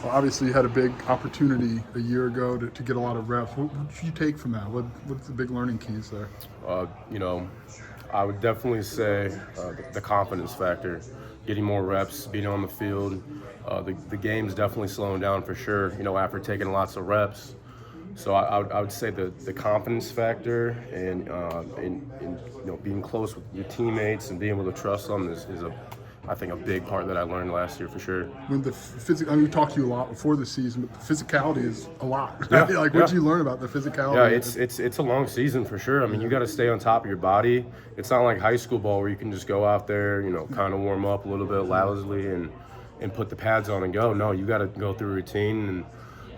Well, obviously, you had a big opportunity a year ago to get a lot of reps. What did you take from that? What's the big learning keys there? You know, I would definitely say the confidence factor, getting more reps, being on the field. The game's definitely slowing down for sure, after taking lots of reps. So I would say the confidence factor and being close with your teammates and being able to trust them is I think a big part that I learned last year for sure. When the physical, I mean, we talked to you a lot before the season, but the physicality is a lot. Right? Yeah, Like, what yeah. did you learn about the Yeah, physicality? it's a long season for sure. I mean, you got to stay on top of your body. It's not like high school ball where you can just go out there, kind of warm up a little bit loudly and put the pads on and go. No, you got to go through a routine and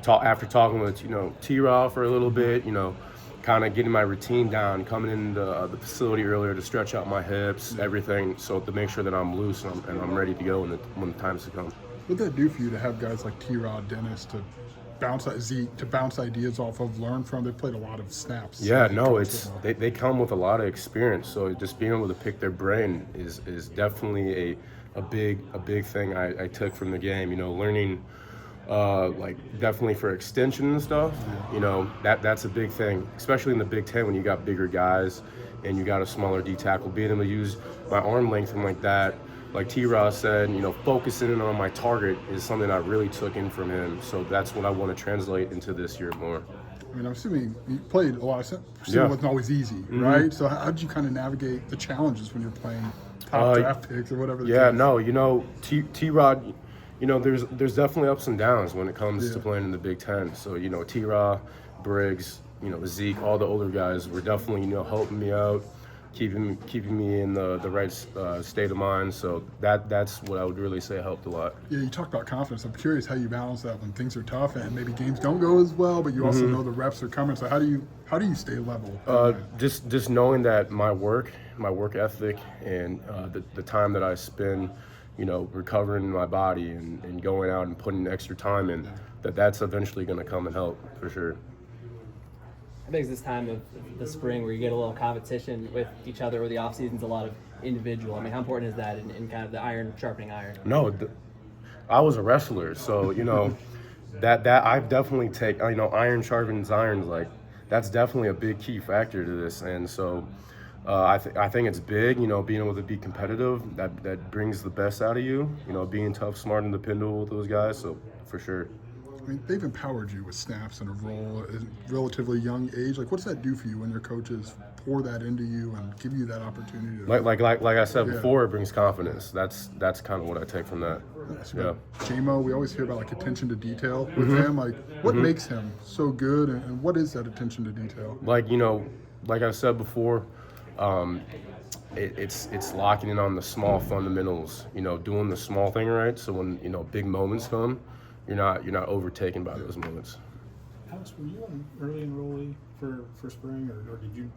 talk after talking with T-Raw for a little bit. Kind of getting my routine down, coming into the facility earlier to stretch out my hips, everything, so to make sure that I'm loose and I'm ready to go when the time's to come. What did that do for you to have guys like T-Rod, Dennis to Zeke to bounce ideas off of, learn from? They played a lot of snaps. Yeah, in no, college it's football. they come with a lot of experience. So just being able to pick their brain is definitely a big thing I took from the game. Learning like definitely for extension and stuff. That's a big thing, especially in the Big Ten when you got bigger guys and you got a smaller D tackle. Being able to use my arm length and like that. Like T-Ross said, focusing in on my target is something I really took in from him. So that's what I want to translate into this year more. I mean, I'm assuming you played a lot of stuff. Yeah. It wasn't always easy, right? So how did you kind of navigate the challenges when you're playing top draft picks or whatever? Yeah, no, T-Rod, there's definitely ups and downs when it comes to playing in the Big Ten. So, T-Rod, Briggs, Zeke, all the older guys were definitely, helping me out, keeping me in the right state of mind. So that's what I would really say helped a lot. Yeah, you talked about confidence. I'm curious how you balance that when things are tough and maybe games don't go as well, but you also know the reps are coming. So how do you stay level? Just knowing that my work ethic, and the time that I spend, recovering my body and going out and putting extra time in, that's eventually going to come and help for sure. I think it's this time of the spring where you get a little competition with each other, where the off season's a lot of individual. I mean, how important is that in kind of the iron sharpening iron? No, I was a wrestler, so that I've definitely iron sharpens irons. Like that's definitely a big key factor to this, and so I think it's big. Being able to be competitive, that brings the best out of you. Being tough, smart, and dependable with those guys. So for sure. I mean, they've empowered you with snaps and a role at a relatively young age. Like, what does that do for you when your coaches pour that into you and give you that opportunity? Like I said before, it brings confidence. That's kind of what I take from that. Yeah. J-Mo, we always hear about like attention to detail with him. Like, what makes him so good, and what is that attention to detail? Like I said before, it's locking in on the small fundamentals. Doing the small thing right. So when big moments come, you're not overtaken by those moments. Alex, were you an early enrollee for spring, or did you?